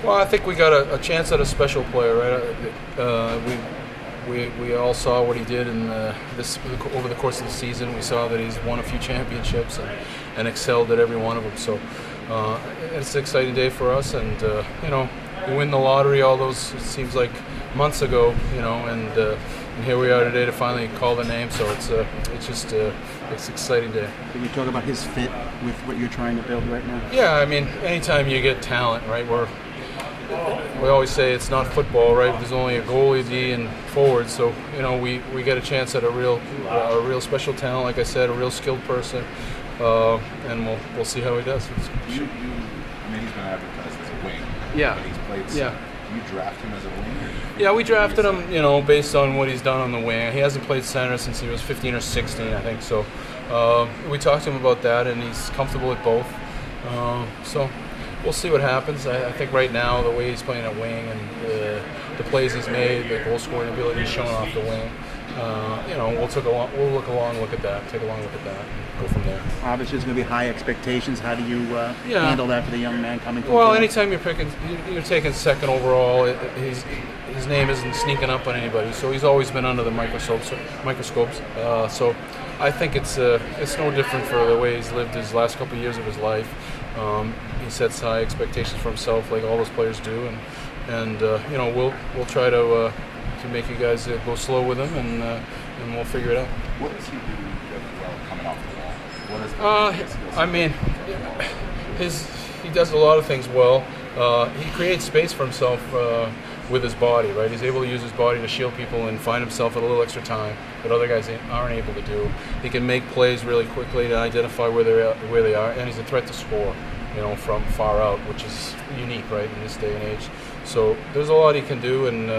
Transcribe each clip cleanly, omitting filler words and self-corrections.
Well, I think we got a chance at a special player, right? We all saw what he did in this over the course of the season. We saw that he's won a few championships and excelled at every one of them. So it's an exciting day for us, and we win the lottery. All those, it seems like months ago, and here we are today to finally call the name. So it's an exciting day. Can you talk about his fit with what you're trying to build right now? Yeah, I mean, anytime you get talent, right? We always say it's not football, right? There's only a goalie, D, and forward. So we get a chance at a real special talent, like I said, a real skilled person, and we'll see how he does. I mean, he's been advertised as a wing. Yeah. But he's played. Yeah. Do you draft him as a wing? Yeah, we drafted him, based on what he's done on the wing. He hasn't played center since he was 15 or 16, I think. So we talked to him about that, and he's comfortable at both. So we'll see what happens. I think right now the way he's playing at wing and the plays he's made, the goal scoring ability he's shown off the wing, we'll look at that, take a long look at that, and go from there. Obviously, there's going to be high expectations. How do you handle that for the young man coming from? Well, anytime you're taking second overall, his name isn't sneaking up on anybody. So he's always been under the microscopes. So I think it's no different for the way he's lived his last couple of years of his life. He sets high expectations for himself, like all those players do, and we'll try to make you guys go slow with him, and we'll figure it out. What does he do coming off the wall? He does a lot of things well. He creates space for himself with his body, right? He's able to use his body to shield people and find himself a little extra time that other guys aren't able to do. He can make plays really quickly to identify where they are, and he's a threat to score, from far out, which is unique, right, in this day and age. So there's a lot he can do, and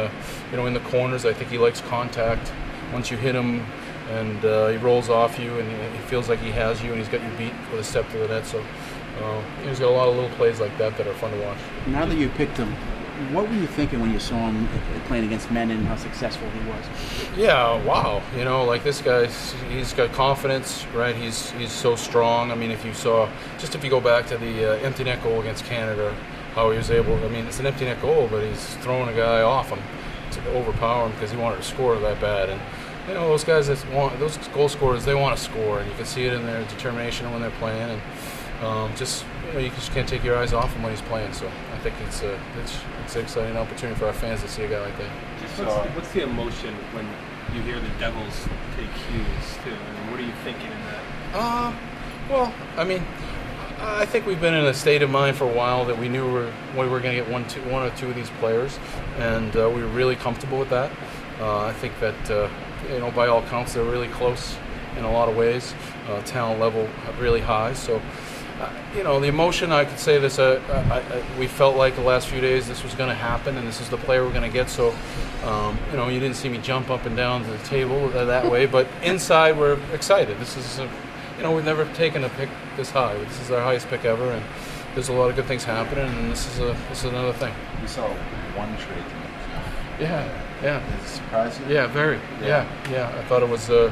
in the corners, I think he likes contact. Once you hit him, and he rolls off you, and he feels like he has you, and he's got you beat with a step to the net. So he's got a lot of little plays like that are fun to watch. Now that you picked him, what were you thinking when you saw him playing against men and how successful he was? Yeah, wow. Like this guy, he's got confidence, right? He's so strong. I mean, if you go back to the empty net goal against Canada, how he was able, it's an empty net goal, but he's throwing a guy off him to overpower him because he wanted to score that bad. And those guys those goal scorers, they want to score, and you can see it in their determination when they're playing. And you just can't take your eyes off him when he's playing. So I think it's an exciting opportunity for our fans to see a guy like that. What's the emotion when you hear the Devils take cues too? What are you thinking in that? I think we've been in a state of mind for a while that we knew we were going to get one or two of these players, and we were really comfortable with that. I think that by all counts they're really close in a lot of ways. Talent level really high. So the emotion, I could say this. We felt like the last few days this was going to happen, and this is the player we're going to get. So you didn't see me jump up and down to the table that way, but inside we're excited. This is we've never taken a pick this high. This is our highest pick ever, and there's a lot of good things happening, and this is another thing. We saw one trade tonight. Yeah. Did it surprise you? Yeah, very. Yeah. I thought it was a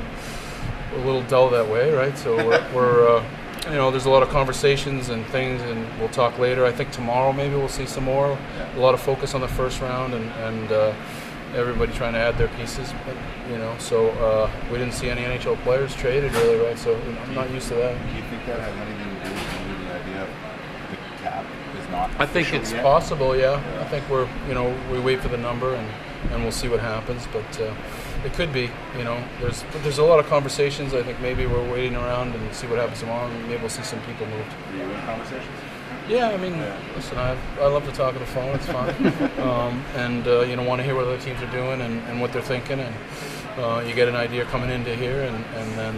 little dull that way, right? So we're there's a lot of conversations and things, and we'll talk later. I think tomorrow maybe we'll see some more. Yeah. A lot of focus on the first round, and everybody trying to add their pieces. But, so we didn't see any NHL players traded really, right? So I'm not used to that. Do you think that has anything to do with the idea of the cap is not? I think it's possible. Yeah. I think we wait for the number and we'll see what happens, but it could be. There's a lot of conversations. I think maybe we're waiting around and see what happens tomorrow, and maybe we'll see some people moved. Are you in conversations? Yeah, listen, I love to talk on the phone. It's fun, and want to hear what other teams are doing and what they're thinking, and you get an idea coming into here, and then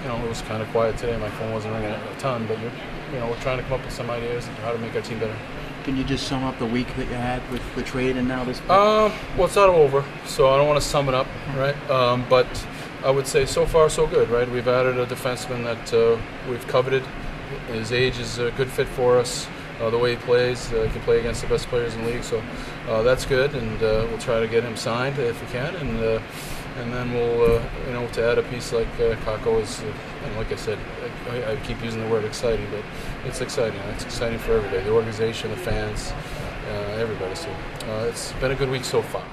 it was kind of quiet today. My phone wasn't ringing a ton, but we're trying to come up with some ideas on how to make our team better. Can you just sum up the week that you had with the trade and now this? Well, it's not over, so I don't want to sum it up, right? But I would say so far so good, right? We've added a defenseman that we've coveted. His age is a good fit for us. The way he plays, he can play against the best players in the league, so that's good. And we'll try to get him signed if we can, and then we'll to add a piece like Kakko is. And like I said, I keep using the word exciting, but it's exciting. It's exciting for everybody, the organization, the fans, everybody. So it's been a good week so far.